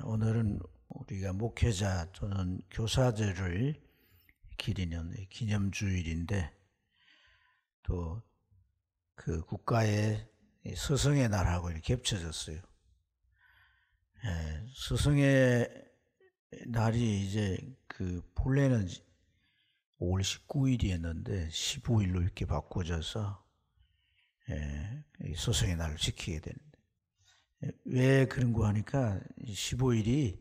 오늘은 우리가 목회자 또는 교사들을 기리는 기념주일인데 또 그 국가의 스승의 날하고 이렇게 겹쳐졌어요. 스승의 날이 이제 그 본래는 5월 19일이었는데 15일로 이렇게 바꿔져서 스승의 날을 지키게 되는데 왜 그런 거 하니까 15일이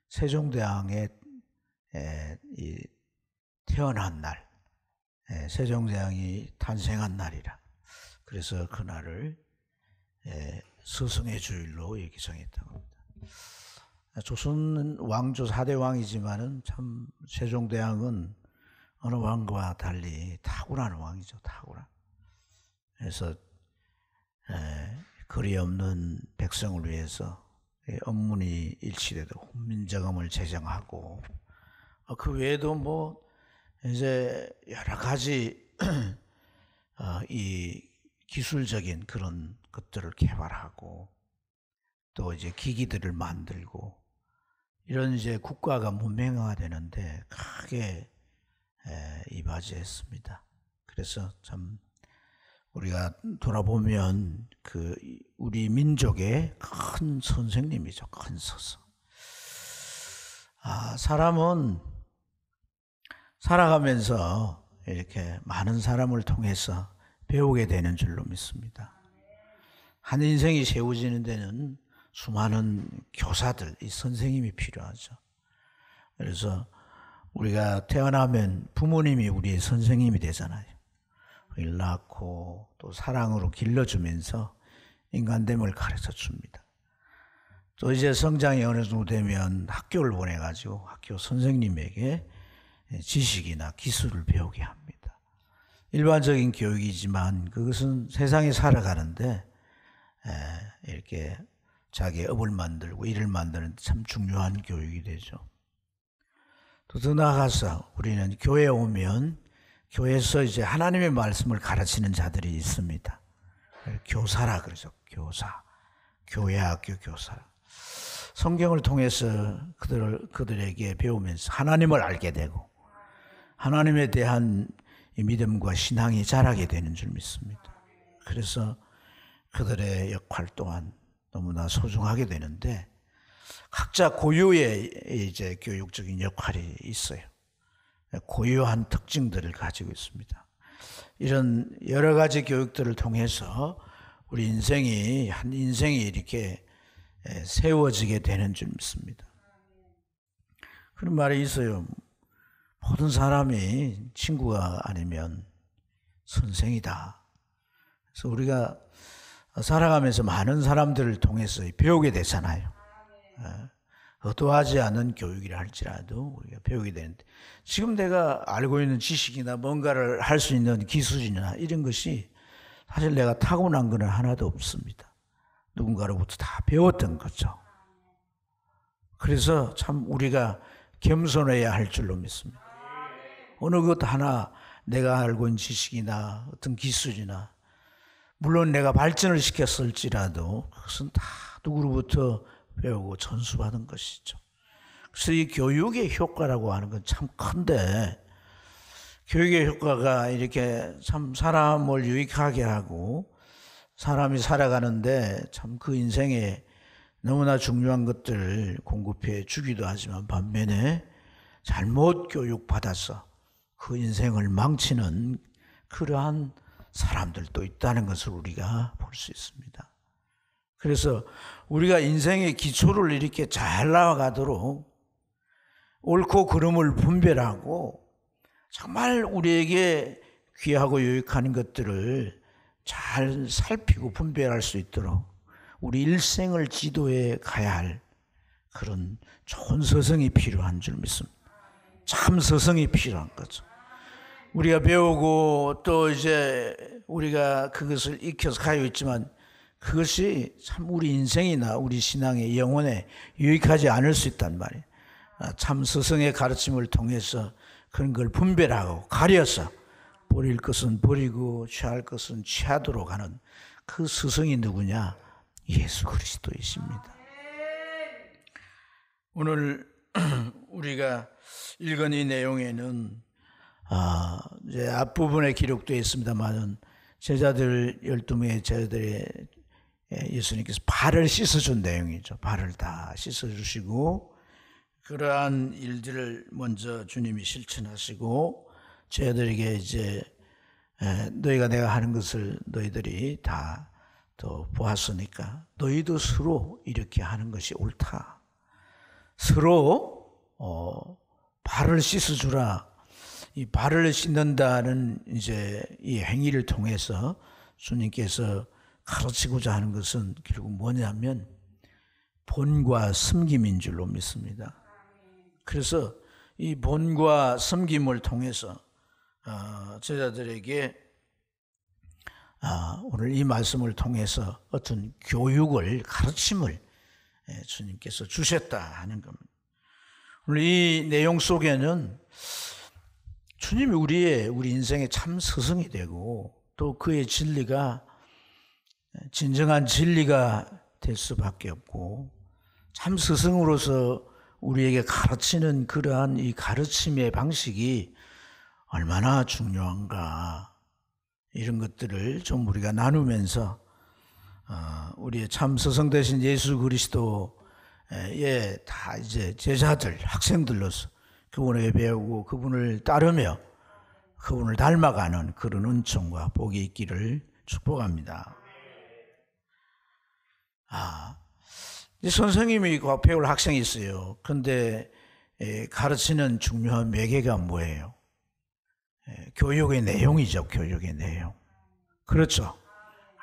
세종대왕의 태어난 날, 세종대왕이 탄생한 날이라 그래서 그날을 스승의 주일로 이렇게 정했다고 합니다. 조선 왕조 4대 왕이지만은 참 세종대왕은 어느 왕과 달리 탁월한 왕이죠. 탁월한. 그래서 거리 없는 백성을 위해서 업문이 일치되도 훈민정음을 제정하고 그 외에도 뭐 이제 여러 가지 이 기술적인 그런 것들을 개발하고 또 이제 기기들을 만들고 이런 이제 국가가 문명화되는데 크게 이바지했습니다. 그래서 참 우리가 돌아보면 그 우리 민족의 큰 선생님이죠. 큰 스승. 사람은 살아가면서 이렇게 많은 사람을 통해서 배우게 되는 줄로 믿습니다. 한 인생이 세워지는 데는 수많은 교사들, 이 선생님이 필요하죠. 그래서 우리가 태어나면 부모님이 우리의 선생님이 되잖아요. 일 낳고 또 사랑으로 길러주면서 인간됨을 가르쳐 줍니다. 또 이제 성장이 어느 정도 되면 학교를 보내가지고 학교 선생님에게 지식이나 기술을 배우게 합니다. 일반적인 교육이지만 그것은 세상에 살아가는데 이렇게 자기의 업을 만들고 일을 만드는 데 참 중요한 교육이 되죠. 또 더 나아가서 우리는 교회에 오면 교회에서 이제 하나님의 말씀을 가르치는 자들이 있습니다. 교사라 그러죠. 교사. 교회 학교 교사. 성경을 통해서 그들에게 배우면서 하나님을 알게 되고 하나님에 대한 이 믿음과 신앙이 자라게 되는 줄 믿습니다. 그래서 그들의 역할 또한 너무나 소중하게 되는데 각자 고유의 이제 교육적인 역할이 있어요. 고유한 특징들을 가지고 있습니다. 이런 여러 가지 교육들을 통해서 우리 인생이 한 인생이 이렇게 세워지게 되는 줄 믿습니다. 그런 말이 있어요. 모든 사람이 친구가 아니면 선생이다. 그래서 우리가 살아가면서 많은 사람들을 통해서 배우게 되잖아요. 의도하지 않은 교육이라 할지라도 우리가 배우게 되는데 지금 내가 알고 있는 지식이나 뭔가를 할 수 있는 기술이나 이런 것이 사실 내가 타고난 건 하나도 없습니다. 누군가로부터 다 배웠던 거죠. 그래서 참 우리가 겸손해야 할 줄로 믿습니다. 어느 것 하나 내가 알고 있는 지식이나 어떤 기술이나 물론 내가 발전을 시켰을지라도 그것은 다 누구로부터 배우고 전수받은 것이죠. 그래서 이 교육의 효과라고 하는 건 참 큰데 교육의 효과가 이렇게 참 사람을 유익하게 하고 사람이 살아가는데 참 그 인생에 너무나 중요한 것들을 공급해 주기도 하지만 반면에 잘못 교육받아서 그 인생을 망치는 그러한 사람들도 있다는 것을 우리가 볼 수 있습니다. 그래서 우리가 인생의 기초를 이렇게 잘 나아가도록 옳고 그름을 분별하고 정말 우리에게 귀하고 유익한 것들을 잘 살피고 분별할 수 있도록 우리 일생을 지도해 가야 할 그런 좋은 스승이 필요한 줄 믿습니다. 참 스승이 필요한 거죠. 우리가 배우고 또 이제 우리가 그것을 익혀서 가고 있지만 그것이 참 우리 인생이나 우리 신앙의 영혼에 유익하지 않을 수 있단 말이에요. 참 스승의 가르침을 통해서 그런 걸 분별하고 가려서 버릴 것은 버리고 취할 것은 취하도록 하는 그 스승이 누구냐? 예수 그리스도이십니다. 오늘 우리가 읽은 이 내용에는 이제 앞부분에 기록되어 있습니다만 제자들 12명의 제자들의 예수님께서 발을 씻어준 내용이죠. 발을 다 씻어주시고 그러한 일들을 먼저 주님이 실천하시고 제자들에게 이제 너희가 내가 하는 것을 너희들이 다 또 보았으니까 너희도 서로 이렇게 하는 것이 옳다. 서로 발을 씻어주라. 이 발을 씻는다는 이제 이 행위를 통해서 주님께서 가르치고자 하는 것은 결국 뭐냐면 본과 섬김인 줄로 믿습니다. 그래서 이 본과 섬김을 통해서 제자들에게 오늘 이 말씀을 통해서 어떤 교육을 가르침을 주님께서 주셨다 하는 겁니다. 오늘 이 내용 속에는 주님이 우리 인생의 참 스승이 되고 또 그의 진리가 진정한 진리가 될 수밖에 없고 참 스승으로서 우리에게 가르치는 그러한 이 가르침의 방식이 얼마나 중요한가 이런 것들을 좀 우리가 나누면서 우리의 참 스승 되신 예수 그리스도의 다 이제 제자들, 학생들로서 그분에게 배우고 그분을 따르며 그분을 닮아가는 그런 은총과 복이 있기를 축복합니다. 이제 선생님이 배울 학생이 있어요. 그런데 가르치는 중요한 매개가 뭐예요? 교육의 내용이죠. 교육의 내용. 그렇죠.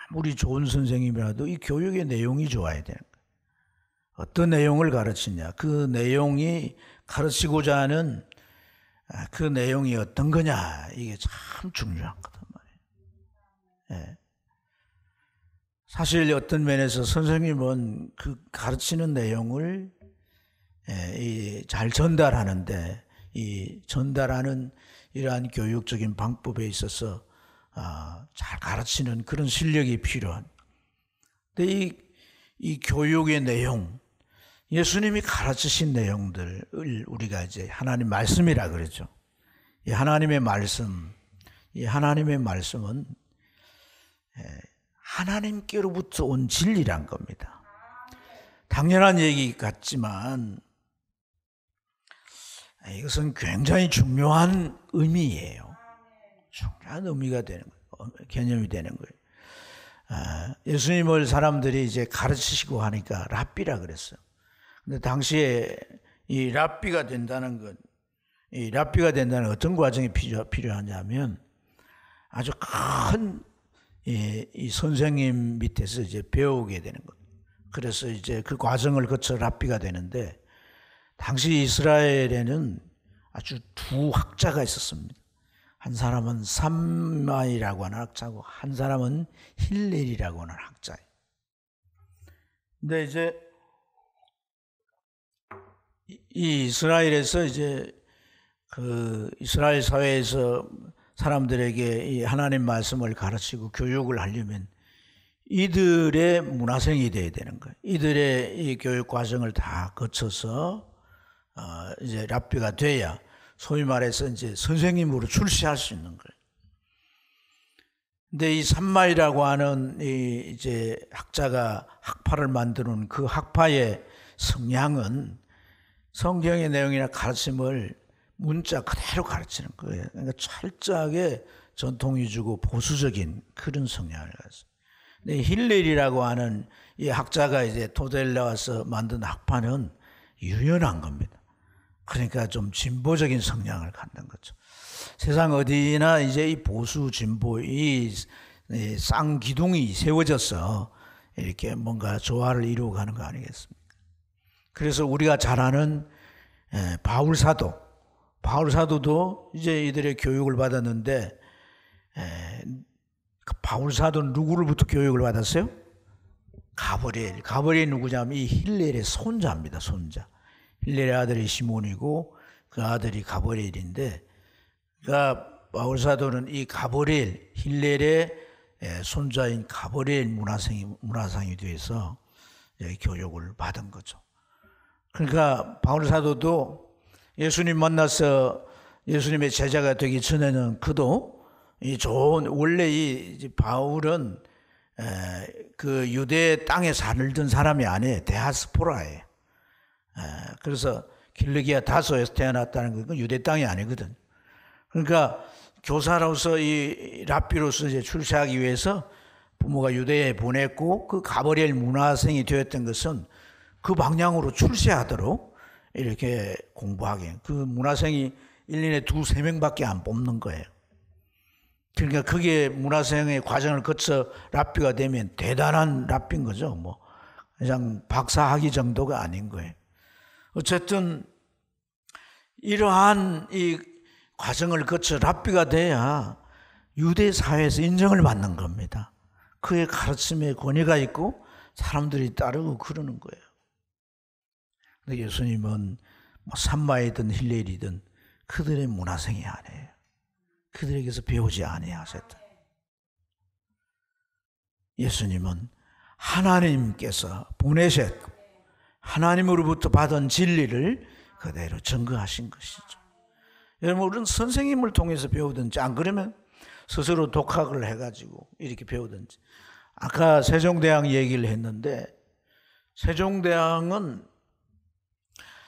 아무리 좋은 선생님이라도 이 교육의 내용이 좋아야 되는 거예요. 어떤 내용을 가르치냐. 그 내용이 가르치고자 하는 그 내용이 어떤 거냐. 이게 참 중요한 거단 말이에요. 사실 어떤 면에서 선생님은 그 가르치는 내용을 잘 전달하는데 이 전달하는 이러한 교육적인 방법에 있어서 잘 가르치는 그런 실력이 필요한. 근데 이 교육의 내용, 예수님이 가르치신 내용들을 우리가 이제 하나님 말씀이라 그러죠. 이 하나님의 말씀은 하나님께로부터 온 진리란 겁니다. 당연한 얘기 같지만 이것은 굉장히 중요한 의미예요. 중요한 의미가 되는 거예요. 개념이 되는 거예요. 예수님을 사람들이 이제 가르치시고 하니까 랍비라 그랬어요. 근데 당시에 이 랍비가 된다는 것, 이 랍비가 된다는 어떤 과정이 필요하냐면 아주 큰 이 선생님 밑에서 이제 배우게 되는 것. 그래서 이제 그 과정을 거쳐 랍비가 되는데 당시 이스라엘에는 아주 두 학자가 있었습니다. 한 사람은 삼마이라고 하는 학자고 한 사람은 힐렐이라고 하는 학자예요. 근데 이제 이 이스라엘에서 이제 그 이스라엘 사회에서 사람들에게 이 하나님 말씀을 가르치고 교육을 하려면 이들의 문화생이 돼야 되는 거예요. 이들의 이 교육 과정을 다 거쳐서 이제 랍비가 돼야 소위 말해서 이제 선생님으로 출시할 수 있는 거예요. 근데 이 삼마이라고 하는 이 이제 학자가 학파를 만드는 그 학파의 성향은 성경의 내용이나 가르침을 문자 그대로 가르치는 거예요. 그러니까 철저하게 전통 위주고 보수적인 그런 성향을 가졌어요. 근데 힐렐이라고 하는 이 학자가 이제 토대를 나와서 만든 학파는 유연한 겁니다. 그러니까 좀 진보적인 성향을 갖는 거죠. 세상 어디나 이제 이 보수 진보 이 쌍기둥이 세워져서 이렇게 뭔가 조화를 이루어 가는 거 아니겠습니까? 그래서 우리가 잘 아는 바울사도도 이제 이들의 교육을 받았는데 바울사도는 누구로부터 교육을 받았어요? 가브리엘 누구냐면 이 힐렐의 손자입니다. 손자. 힐렐의 아들이 시몬이고 그 아들이 가브리엘인데 그러니까 바울사도는 이 가브리엘 힐렐의 손자인 가브리엘 문화상이 돼서 교육을 받은 거죠. 그러니까 바울 사도도 예수님 만나서 예수님의 제자가 되기 전에는 그도 이 좋은, 원래 이 바울은 그 유대 땅에 살던 사람이 아니에요. 데아스포라예요. 그래서 길르기아 다소에서 태어났다는 건 유대 땅이 아니거든. 그러니까 교사로서 이 랍비로서 이제 출세하기 위해서 부모가 유대에 보냈고, 그 가버리엘 문화생이 되었던 것은 그 방향으로 출세하도록 이렇게 공부하게. 그 문화생이 1년에 2-3명밖에 안 뽑는 거예요. 그러니까 그게 문화생의 과정을 거쳐 랍비가 되면 대단한 랍비인 거죠. 뭐 그냥 박사학위 정도가 아닌 거예요. 어쨌든 이러한 이 과정을 거쳐 랍비가 돼야 유대 사회에서 인정을 받는 겁니다. 그의 가르침에 권위가 있고 사람들이 따르고 그러는 거예요. 근데 예수님은 뭐 삼마이든 힐렐이든 그들의 문화생이 아니에요. 그들에게서 배우지 아니하셨다. 예수님은 하나님께서 보내셨고 하나님으로부터 받은 진리를 그대로 증거하신 것이죠. 여러분, 우리는 선생님을 통해서 배우든지, 안 그러면 스스로 독학을 해가지고 이렇게 배우든지. 아까 세종대왕 얘기를 했는데, 세종대왕은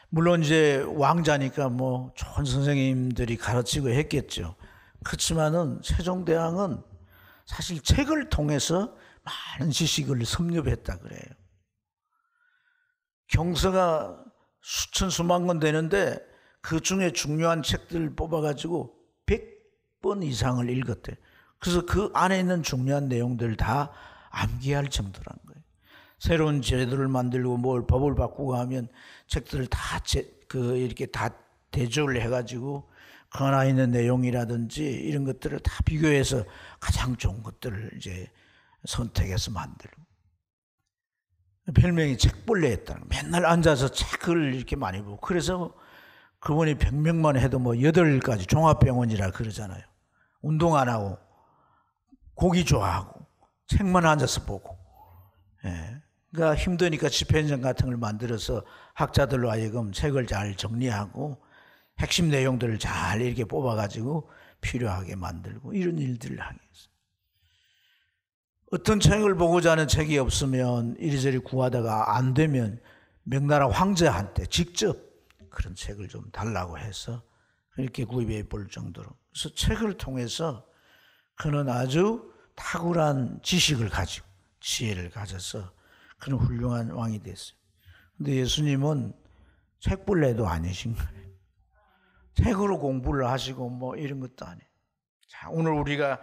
물론 이제 왕자니까 뭐 좋은 선생님들이 가르치고 했겠죠. 그렇지만은 세종대왕은 사실 책을 통해서 많은 지식을 섭렵했다 그래요. 경서가 수천 수만 권 되는데 그 중에 중요한 책들을 뽑아가지고 100번 이상을 읽었대요. 그래서 그 안에 있는 중요한 내용들을 다 암기할 정도란 거예요. 새로운 제도를 만들고 뭘 법을 바꾸고 하면 책들을 다 이렇게 다 대조를 해가지고 그 안에 있는 내용이라든지 이런 것들을 다 비교해서 가장 좋은 것들을 이제 선택해서 만들고. 별명이 책벌레였다는 거예요. 맨날 앉아서 책을 이렇게 많이 보고. 그래서 그분이 병명만 해도 뭐 8가지 종합병원이라 그러잖아요. 운동 안 하고 고기 좋아하고 책만 앉아서 보고. 예. 그러니까 힘드니까 집행전 같은 걸 만들어서 학자들로 하여금 책을 잘 정리하고 핵심 내용들을 잘 이렇게 뽑아가지고 필요하게 만들고 이런 일들을 하겠어요. 어떤 책을 보고자 하는 책이 없으면 이리저리 구하다가 안 되면 명나라 황제한테 직접 그런 책을 좀 달라고 해서 이렇게 구입해 볼 정도로. 그래서 책을 통해서 그는 아주 탁월한 지식을 가지고 지혜를 가져서 그런 훌륭한 왕이 됐어요. 근데 예수님은 책벌레도 아니신 거예요. 책으로 공부를 하시고 뭐 이런 것도 아니에요. 자, 오늘 우리가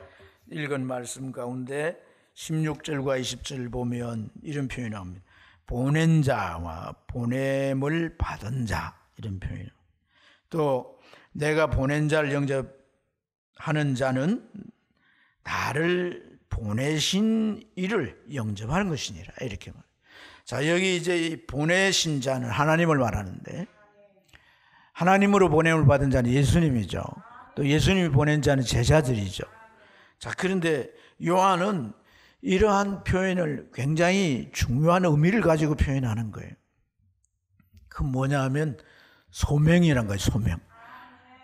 읽은 말씀 가운데 16절과 20절을 보면 이런 표현이 나옵니다. 보낸 자와 보냄을 받은 자, 이런 표현. 또 내가 보낸 자를 영접하는 자는 나를 보내신 이를 영접하는 것이니라, 이렇게 말해요. 자, 여기 이제 보내신 자는 하나님을 말하는데, 하나님으로 보냄을 받은 자는 예수님이죠. 또 예수님이 보낸 자는 제자들이죠. 자, 그런데 요한은 이러한 표현을 굉장히 중요한 의미를 가지고 표현하는 거예요. 그 뭐냐 하면 소명이란 거예요. 소명.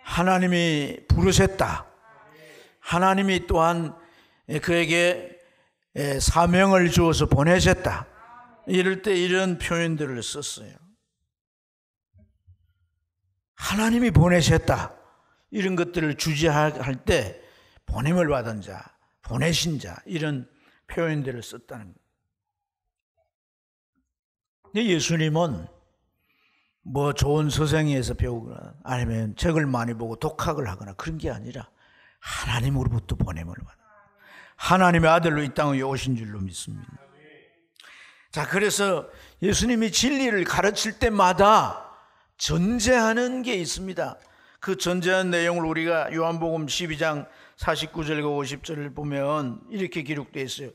하나님이 부르셨다. 하나님이 또한 그에게 사명을 주어서 보내셨다. 이럴 때 이런 표현들을 썼어요. 하나님이 보내셨다. 이런 것들을 주제할 때 보냄을 받은 자, 보내신 자, 이런 표현들을 썼다는 거예요. 근데 예수님은 뭐 좋은 서생에서 배우거나 아니면 책을 많이 보고 독학을 하거나 그런 게 아니라 하나님으로부터 보냄을 받아 하나님의 아들로 이 땅에 오신 줄로 믿습니다. 자, 그래서 예수님이 진리를 가르칠 때마다 전제하는 게 있습니다. 그 전제한 내용을 우리가 요한복음 12장 49절과 50절을 보면 이렇게 기록되어 있어요.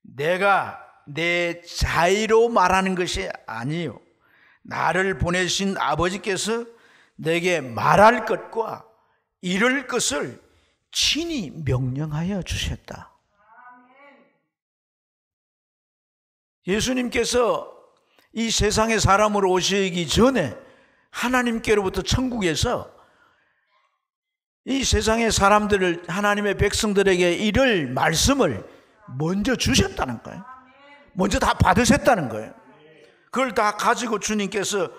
내가 내 자의로 말하는 것이 아니요, 나를 보내신 아버지께서 내게 말할 것과 이룰 것을 친히 명령하여 주셨다. 예수님께서 이 세상에 사람으로 오시기 전에 하나님께로부터 천국에서 이 세상의 사람들을, 하나님의 백성들에게 이를 말씀을 먼저 주셨다는 거예요. 먼저 다 받으셨다는 거예요. 그걸 다 가지고 주님께서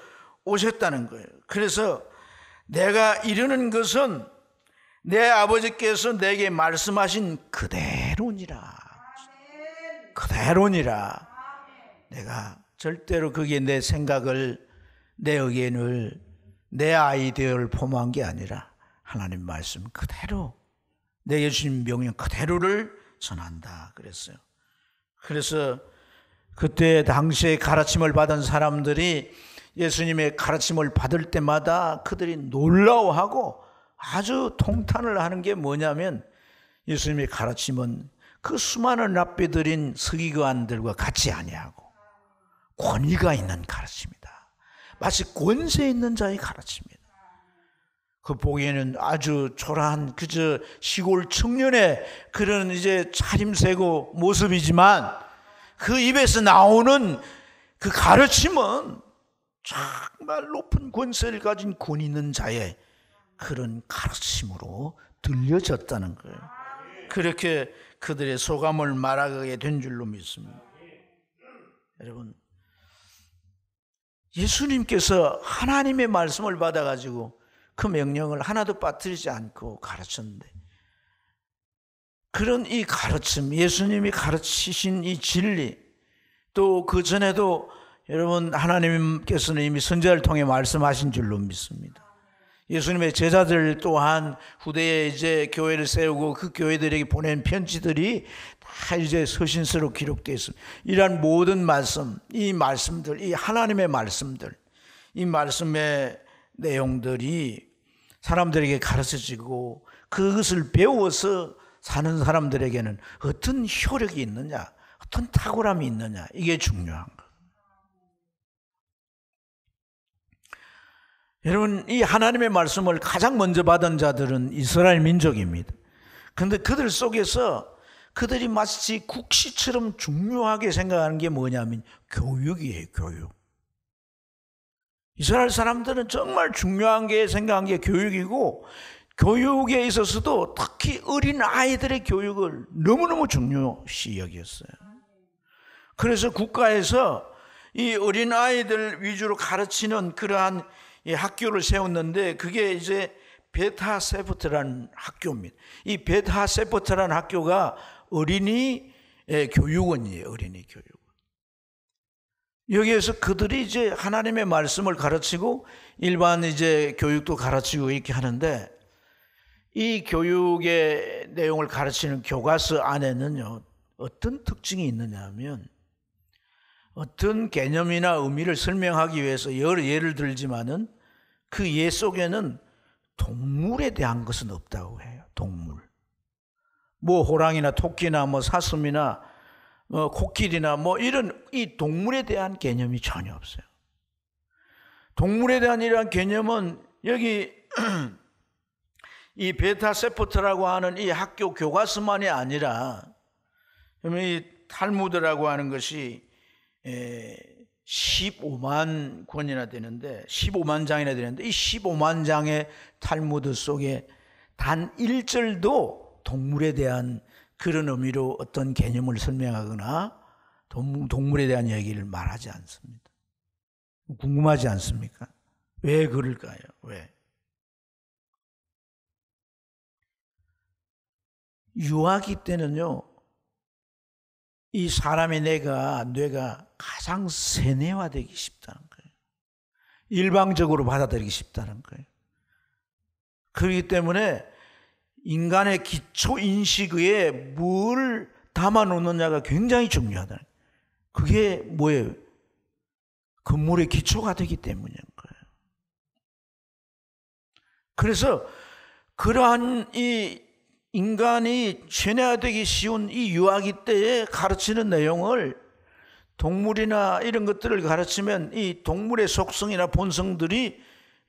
오셨다는 거예요. 그래서 내가 이르는 것은 내 아버지께서 내게 말씀하신 그대로니라. 그대로니라. 내가 절대로 그게 내 생각을, 내 의견을, 내 아이디어를 포함한 게 아니라 하나님 말씀 그대로, 내게 주신 명령 그대로를 전한다 그랬어요. 그래서 그때 당시에 가르침을 받은 사람들이 예수님의 가르침을 받을 때마다 그들이 놀라워하고 아주 통탄을 하는 게 뭐냐면, 예수님의 가르침은 그 수많은 랍비들인 서기관들과 같이 아니하고 권위가 있는 가르침이다. 마치 권세 있는 자의 가르침이다. 그 보기에는 아주 초라한 그저 시골 청년의 그런 이제 차림새고 모습이지만, 그 입에서 나오는 그 가르침은 정말 높은 권세를 가진 권 있는 자의 그런 가르침으로 들려졌다는 거예요. 그렇게 그들의 소감을 말하게 된 줄로 믿습니다. 여러분, 예수님께서 하나님의 말씀을 받아가지고 그 명령을 하나도 빠뜨리지 않고 가르쳤는데, 그런 이 가르침, 예수님이 가르치신 이 진리, 또 그 전에도 여러분 하나님께서는 이미 선지자를 통해 말씀하신 줄로 믿습니다. 예수님의 제자들 또한 후대에 이제 교회를 세우고 그 교회들에게 보낸 편지들이 다 이제 서신서로 기록되어 있습니다. 이러한 모든 말씀, 이 말씀들, 이 하나님의 말씀들, 이 말씀의 내용들이 사람들에게 가르쳐지고 그것을 배워서 사는 사람들에게는 어떤 효력이 있느냐, 어떤 탁월함이 있느냐, 이게 중요한 거예요. 여러분, 이 하나님의 말씀을 가장 먼저 받은 자들은 이스라엘 민족입니다. 그런데 그들 속에서 그들이 마치 국시처럼 중요하게 생각하는 게 뭐냐면 교육이에요. 교육. 이스라엘 사람들은 정말 중요한 게 생각한 게 교육이고, 교육에 있어서도 특히 어린 아이들의 교육을 너무너무 중요시 여겼어요. 그래서 국가에서 이 어린 아이들 위주로 가르치는 그러한 이 학교를 세웠는데, 그게 이제 베타세포트라는 학교입니다. 이 베타세포트라는 학교가 어린이 교육원이에요. 어린이 교육원. 여기에서 그들이 이제 하나님의 말씀을 가르치고 일반 이제 교육도 가르치고 이렇게 하는데, 이 교육의 내용을 가르치는 교과서 안에는요, 어떤 특징이 있느냐 하면, 어떤 개념이나 의미를 설명하기 위해서 여러 예를 들지만은 그 예 속에는 동물에 대한 것은 없다고 해요. 동물. 뭐 호랑이나 토끼나 뭐 사슴이나 코끼리나 뭐 이런 이 동물에 대한 개념이 전혀 없어요. 동물에 대한 이러한 개념은 여기 이 베타세포트라고 하는 이 학교 교과서만이 아니라, 이 탈무드라고 하는 것이 15만 권이나 되는데, 15만 장이나 되는데, 이 15만 장의 탈무드 속에 단 1절도 동물에 대한 그런 의미로 어떤 개념을 설명하거나 동물에 대한 얘기를 말하지 않습니다. 궁금하지 않습니까? 왜 그럴까요? 왜? 유아기 때는요, 이 사람의 뇌가 가장 세뇌화되기 쉽다는 거예요. 일방적으로 받아들이기 쉽다는 거예요. 그렇기 때문에 인간의 기초 인식에 뭘 담아놓느냐가 굉장히 중요하다. 그게 뭐예요? 건물의 기초가 되기 때문인 거예요. 그래서 그러한 이 인간이 세뇌화되기 쉬운 이 유아기 때에 가르치는 내용을 동물이나 이런 것들을 가르치면 이 동물의 속성이나 본성들이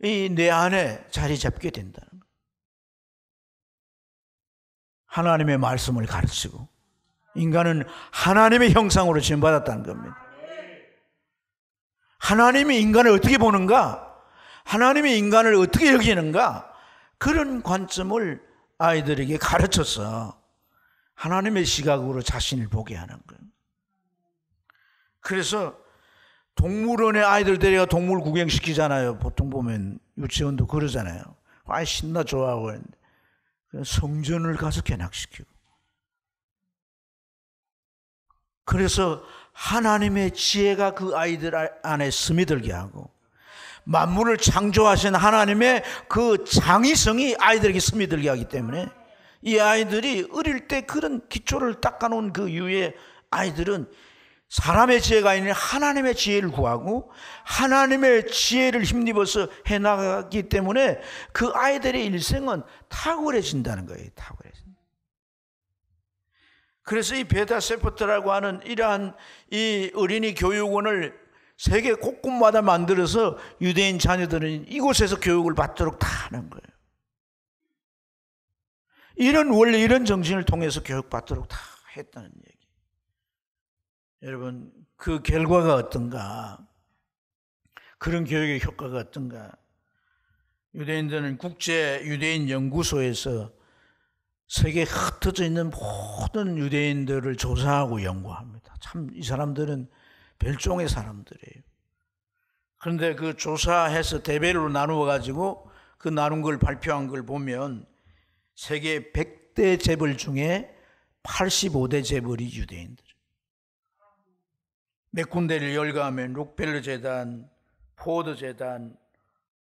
이 뇌 안에 자리 잡게 된다는 거예요. 하나님의 말씀을 가르치고 인간은 하나님의 형상으로 지음받았다는 겁니다. 하나님이 인간을 어떻게 보는가? 하나님이 인간을 어떻게 여기는가? 그런 관점을 아이들에게 가르쳐서 하나님의 시각으로 자신을 보게 하는 거예요. 그래서 동물원에 아이들 데려가 동물 구경시키잖아요. 보통 보면 유치원도 그러잖아요. 아, 신나 좋아하고 성전을 가서 견학시키고. 그래서 하나님의 지혜가 그 아이들 안에 스며들게 하고 만물을 창조하신 하나님의 그 장의성이 아이들에게 스며들게 하기 때문에 이 아이들이 어릴 때 그런 기초를 닦아놓은 그 이후에 아이들은 사람의 지혜가 아닌 하나님의 지혜를 구하고 하나님의 지혜를 힘입어서 해나가기 때문에 그 아이들의 일생은 탁월해진다는 거예요. 탁월해진다. 그래서 이 베타 세포트라고 하는 이러한 이 어린이 교육원을 세계 곳곳마다 만들어서 유대인 자녀들은 이곳에서 교육을 받도록 다 하는 거예요. 원래 이런 정신을 통해서 교육받도록 다 했다는 얘기. 여러분, 그 결과가 어떤가? 그런 교육의 효과가 어떤가? 유대인들은 국제 유대인 연구소에서 세계에 흩어져 있는 모든 유대인들을 조사하고 연구합니다. 참 이 사람들은 별종의 사람들이에요. 그런데 그 조사해서 대별로 나누어 가지고 그 나눈 걸 발표한 걸 보면 세계 100대 재벌 중에 85대 재벌이 유대인들. 몇 군데를 열거하면 록펠러 재단, 포드 재단,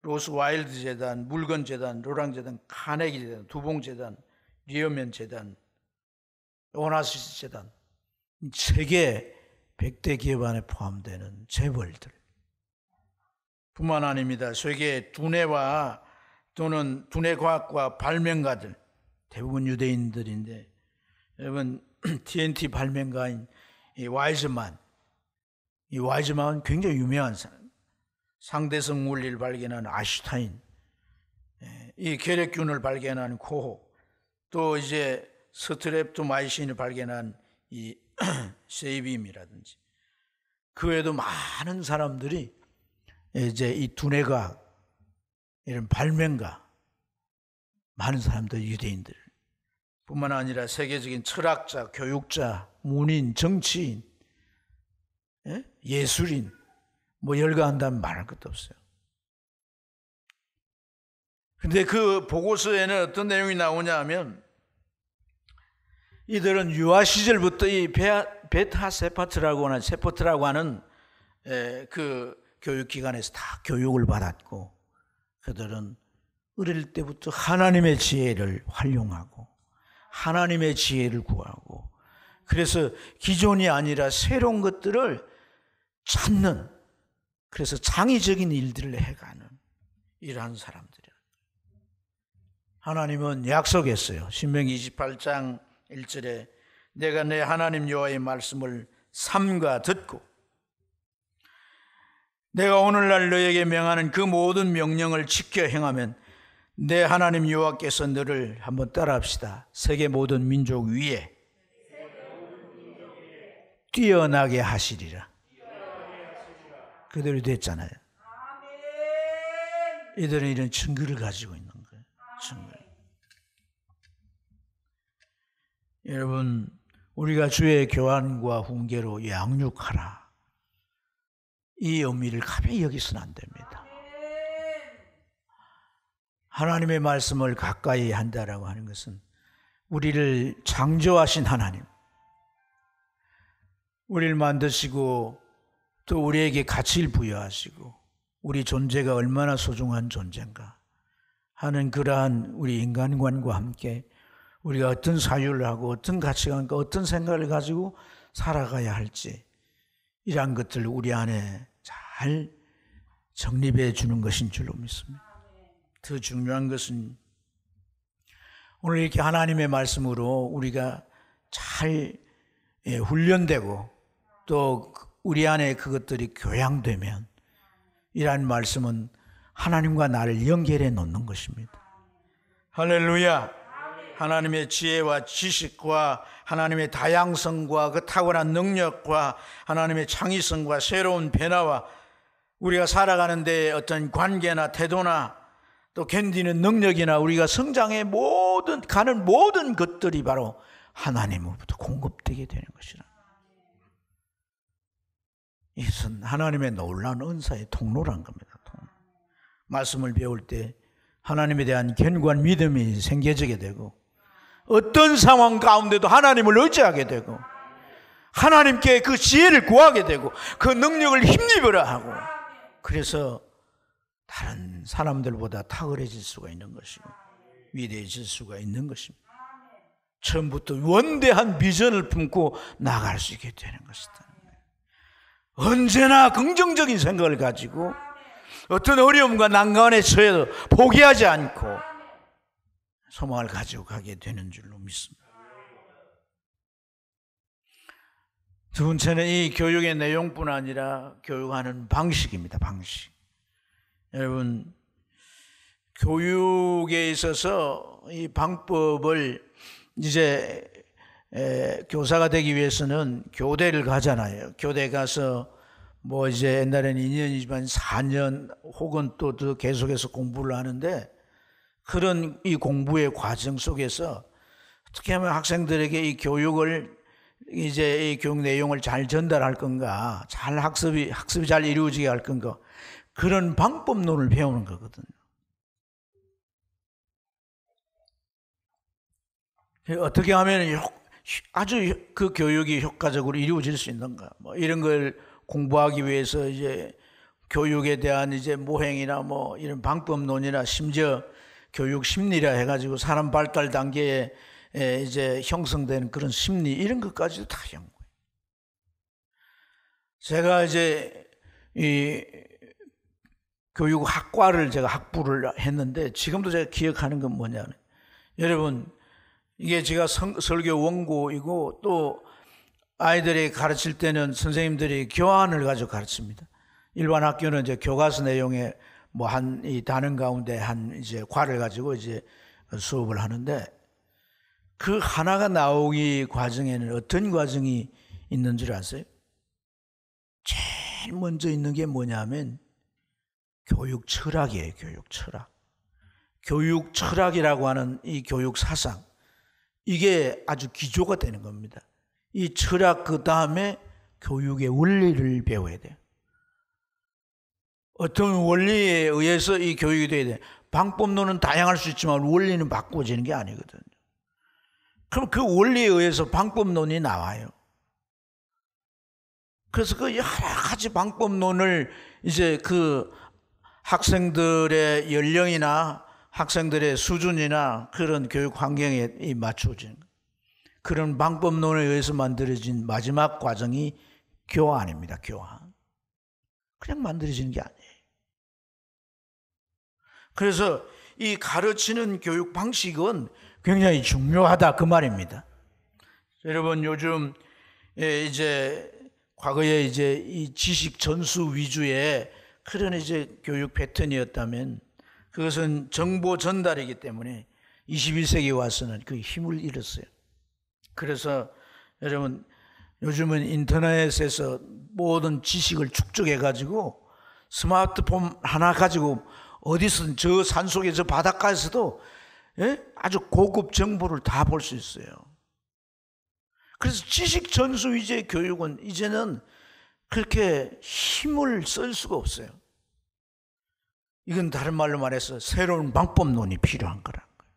로스와일드 재단, 물건 재단, 로랑 재단, 카네기 재단, 두봉 재단, 리어면 재단, 오나시스 재단, 세계 100대 기업 안에 포함되는 재벌들 뿐만 아닙니다. 세계 두뇌와 또는 두뇌과학과 발명가들 대부분 유대인들인데, 여러분 TNT 발명가인 이 와이즈만은 굉장히 유명한 사람. 상대성 물리를 발견한 아인슈타인, 이 결핵균을 발견한 코호, 또 이제 스트랩토마이신을 발견한 이 세이빔이라든지 그 외에도 많은 사람들이 이제 이 두뇌과학 이런 발명가 많은 사람들 유대인들 뿐만 아니라 세계적인 철학자, 교육자, 문인, 정치인, 예술인 뭐 열거한다면 말할 것도 없어요. 근데 그 보고서에는 어떤 내용이 나오냐 하면 이들은 유아 시절부터 이 베타 세포트라고 하는 그 교육기관에서 다 교육을 받았고 그들은 어릴 때부터 하나님의 지혜를 활용하고 하나님의 지혜를 구하고 그래서 기존이 아니라 새로운 것들을 찾는, 그래서 창의적인 일들을 해가는 이러한 사람들이에요. 하나님은 약속했어요. 신명기 28장 1절에 내가 내 하나님 여호와의 말씀을 삼가 듣고 내가 오늘날 너에게 명하는 그 모든 명령을 지켜 행하면 내 하나님 여호와께서 너를 한번 따라합시다. 세계 모든 민족 위에 뛰어나게 하시리라. 그대로 됐잖아요. 이들은 이런 증거를 가지고 있는 거예요. 증거. 여러분, 우리가 주의 교환과 훈계로 양육하라. 이 의미를 가벼이 여기서는 안 됩니다. 하나님의 말씀을 가까이 한다라고 하는 것은 우리를 창조하신 하나님, 우리를 만드시고 또 우리에게 가치를 부여하시고 우리 존재가 얼마나 소중한 존재인가 하는 그러한 우리 인간관과 함께 우리가 어떤 사유를 하고 어떤 가치관과 어떤 생각을 가지고 살아가야 할지 이러한 것들을 우리 안에 잘 정립해 주는 것인 줄로 믿습니다. 더 중요한 것은 오늘 이렇게 하나님의 말씀으로 우리가 잘 훈련되고 또 우리 안에 그것들이 교양되면 이러한 말씀은 하나님과 나를 연결해 놓는 것입니다. 할렐루야. 하나님의 지혜와 지식과 하나님의 다양성과 그 탁월한 능력과 하나님의 창의성과 새로운 변화와 우리가 살아가는데 어떤 관계나 태도나 또 견디는 능력이나 우리가 성장의 가는 모든 것들이 바로 하나님으로부터 공급되게 되는 것이라. 이것은 하나님의 놀라운 은사의 통로란 겁니다. 말씀을 배울 때 하나님에 대한 견고한 믿음이 생겨지게 되고 어떤 상황 가운데도 하나님을 의지하게 되고 하나님께 그 지혜를 구하게 되고 그 능력을 힘입으라 하고, 그래서 다른 사람들보다 탁월해질 수가 있는 것이고 위대해질 수가 있는 것입니다. 처음부터 원대한 비전을 품고 나갈 수 있게 되는 것이다. 언제나 긍정적인 생각을 가지고 어떤 어려움과 난관에 처해도 포기하지 않고 소망을 가지고 가게 되는 줄로 믿습니다. 두 번째는 이 교육의 내용뿐 아니라 교육하는 방식입니다. 방식. 여러분, 교육에 있어서 이 방법을 이제 교사가 되기 위해서는 교대를 가잖아요. 교대 가서 뭐 이제 옛날에는 2년이지만 4년 혹은 또 더 계속해서 공부를 하는데, 그런 이 공부의 과정 속에서 어떻게 하면 학생들에게 이 교육을 이제 이 교육 내용을 잘 전달할 건가, 잘 학습이 잘 이루어지게 할 건가, 그런 방법론을 배우는 거거든요. 어떻게 하면 아주 그 교육이 효과적으로 이루어질 수 있는가, 뭐 이런 걸 공부하기 위해서 이제 교육에 대한 이제 모행이나 뭐 이런 방법론이나 심지어 교육 심리라 해가지고 사람 발달 단계에 이제 형성되는 그런 심리, 이런 것까지도 다 연구해요. 제가 이제 이 교육학과를 제가 학부를 했는데 지금도 제가 기억하는 건 뭐냐면, 여러분 이게 제가 설교 원고이고 또 아이들이 가르칠 때는 선생님들이 교환을 가지고 가르칩니다. 일반 학교는 이제 교과서 내용에 뭐 이 단원 가운데 한 이제 과를 가지고 이제 수업을 하는데, 그 하나가 나오기 과정에는 어떤 과정이 있는 줄 아세요? 제일 먼저 있는 게 뭐냐면 교육 철학이에요. 교육 철학. 교육 철학이라고 하는 이 교육 사상, 이게 아주 기초가 되는 겁니다. 이 철학 그 다음에 교육의 원리를 배워야 돼요. 어떤 원리에 의해서 이 교육이 돼야 돼요. 방법론은 다양할 수 있지만 원리는 바꿔지는 게 아니거든요. 그럼 그 원리에 의해서 방법론이 나와요. 그래서 그 여러 가지 방법론을 이제 그 학생들의 연령이나 학생들의 수준이나 그런 교육 환경에 맞춰지는 거예요. 그런 방법론에 의해서 만들어진 마지막 과정이 교환입니다. 교환. 그냥 만들어지는 게 아니에요. 그래서 이 가르치는 교육 방식은 굉장히 중요하다, 그 말입니다. 여러분, 요즘 이제 과거에 이제 이 지식 전수 위주의 그런 이제 교육 패턴이었다면, 그것은 정보 전달이기 때문에 21세기에 와서는 그 힘을 잃었어요. 그래서 여러분, 요즘은 인터넷에서 모든 지식을 축적해 가지고 스마트폰 하나 가지고 어디서든 저 산속에 저 바닷가에서도 아주 고급 정보를 다 볼 수 있어요. 그래서 지식 전수 위주의 교육은 이제는 그렇게 힘을 쓸 수가 없어요. 이건 다른 말로 말해서 새로운 방법론이 필요한 거라는 거예요.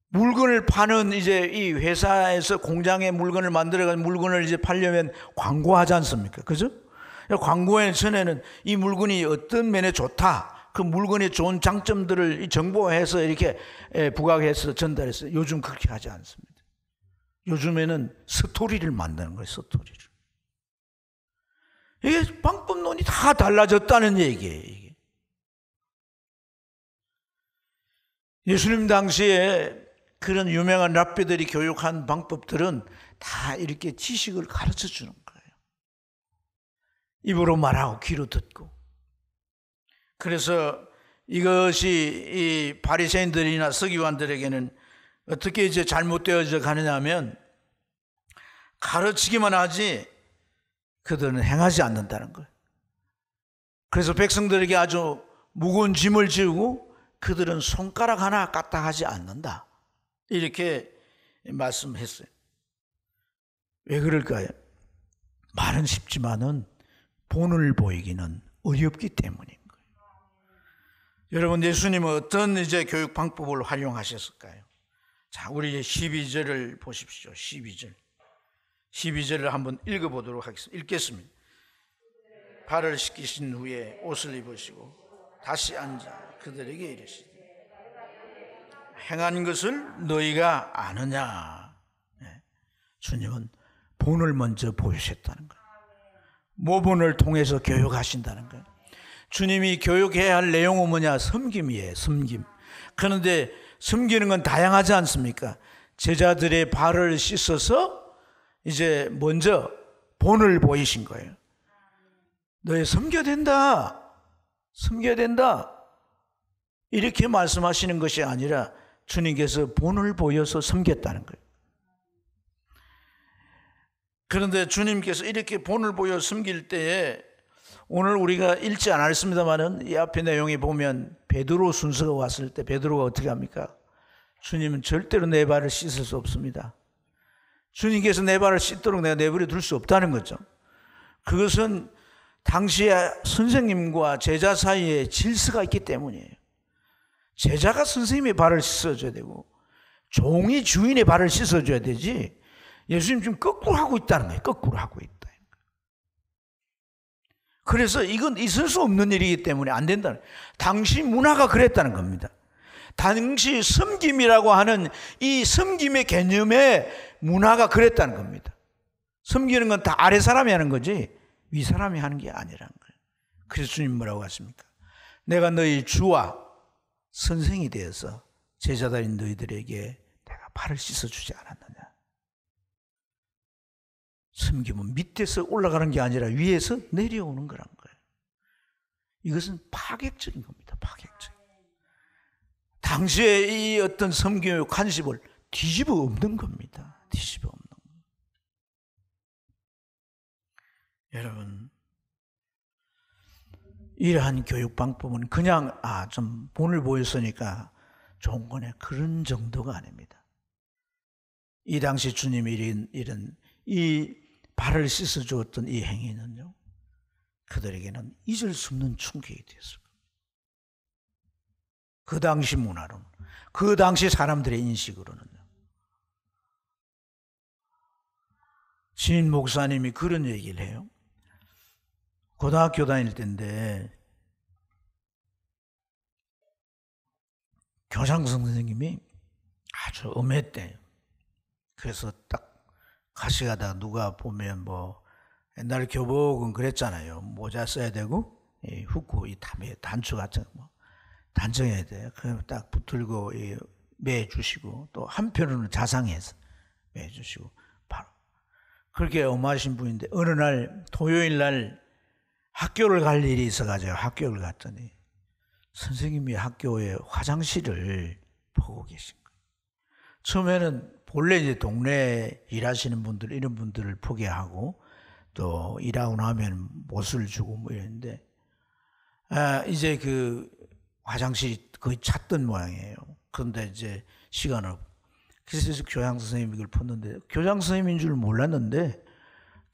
물건을 파는 이제 이 회사에서 공장에 물건을 만들어가지고 물건을 이제 팔려면 광고하지 않습니까? 그죠? 광고에 전에는 이 물건이 어떤 면에 좋다, 그 물건의 좋은 장점들을 정보해서 이렇게 부각해서 전달해서, 요즘 그렇게 하지 않습니다. 요즘에는 스토리를 만드는 거예요. 스토리를. 이게 방법론이 다 달라졌다는 얘기예요. 이게. 예수님 당시에 그런 유명한 랍비들이 교육한 방법들은 다 이렇게 지식을 가르쳐 주는 거예요. 입으로 말하고 귀로 듣고. 그래서 이것이 이 바리새인들이나 서기관들에게는 어떻게 이제 잘못되어져 가느냐면, 가르치기만 하지 그들은 행하지 않는다는 거예요. 그래서 백성들에게 아주 무거운 짐을 지우고 그들은 손가락 하나 까딱하지 않는다, 이렇게 말씀했어요. 왜 그럴까요? 말은 쉽지만은 본을 보이기는 어렵기 때문인 거예요. 여러분, 예수님은 어떤 이제 교육 방법을 활용하셨을까요? 자, 우리 12절을 보십시오. 12절을 한번 읽어보도록 하겠습니다. 읽겠습니다. 발을 씻기신 후에 옷을 입으시고 다시 앉아 그들에게 이르시되 행한 것을 너희가 아느냐. 주님은 본을 먼저 보여주셨다는 거예요. 모본을 통해서 교육하신다는 거예요. 주님이 교육해야 할 내용은 뭐냐? 섬김이에요. 섬김. 그런데 섬기는 건 다양하지 않습니까? 제자들의 발을 씻어서 이제 먼저 본을 보이신 거예요. 너희 섬겨야 된다, 섬겨야 된다, 이렇게 말씀하시는 것이 아니라 주님께서 본을 보여서 섬겼다는 거예요. 그런데 주님께서 이렇게 본을 보여 섬길 때에, 오늘 우리가 읽지 않았습니다만은 이 앞에 내용에 보면 베드로 순서가 왔을 때 베드로가 어떻게 합니까? 주님은 절대로 내 발을 씻을 수 없습니다. 주님께서 내 발을 씻도록 내가 내버려 둘 수 없다는 거죠. 그것은 당시에 선생님과 제자 사이에 질서가 있기 때문이에요. 제자가 선생님의 발을 씻어줘야 되고 종이 주인의 발을 씻어줘야 되지, 예수님 지금 거꾸로 하고 있다는 거예요. 거꾸로 하고 있다. 그래서 이건 있을 수 없는 일이기 때문에 안 된다는 거예요. 당시 문화가 그랬다는 겁니다. 당시 섬김이라고 하는 이 섬김의 개념의 문화가 그랬다는 겁니다. 섬기는 건 다 아래 사람이 하는 거지 위 사람이 하는 게 아니라는 거예요. 그래서 주님 뭐라고 하십니까? 내가 너희 주와 선생이 되어서 제자들인 너희들에게 내가 발을 씻어주지 않았느냐. 섬김은 밑에서 올라가는 게 아니라 위에서 내려오는 거란 거예요. 이것은 파격적인 겁니다. 파격적. 당시에 이 어떤 섬김의 관습을 뒤집어 엎는 겁니다. 뒤집어 엎는 겁니다. 여러분, 이러한 교육 방법은 그냥 좀 본을 보였으니까 좋은 거네, 그런 정도가 아닙니다. 이 당시 주님이 이런 이 발을 씻어 주었던 이 행위는요, 그들에게는 잊을 수 없는 충격이 되었을 겁니다. 그 당시 문화로는, 그 당시 사람들의 인식으로는요. 신 목사님이 그런 얘기를 해요. 고등학교 다닐 때인데 교장 선생님이 아주 엄했대요. 그래서 딱 가시 가다가 누가 보면 뭐 옛날 교복은 그랬잖아요. 모자 써야 되고 이 후크, 이 단추 같은 거 뭐 단정해야 돼요. 그럼 딱 붙들고 매주시고, 또 한편으로는 자상해서 매주시고, 바로 그렇게 엄하신 분인데 어느 날 토요일 날 학교를 갈 일이 있어가지고 학교를 갔더니 선생님이 학교에 화장실을 보고 계신 거예요. 처음에는 본래 이제 동네에 일하시는 분들, 이런 분들을 포기하고 또 일하고 나면 못을 주고 뭐 이랬는데, 이제 그 화장실이 거의 찼던 모양이에요. 그런데 이제 시간 없고, 그래서 교장 선생님이 이걸 푸는데, 교장 선생님인 줄 몰랐는데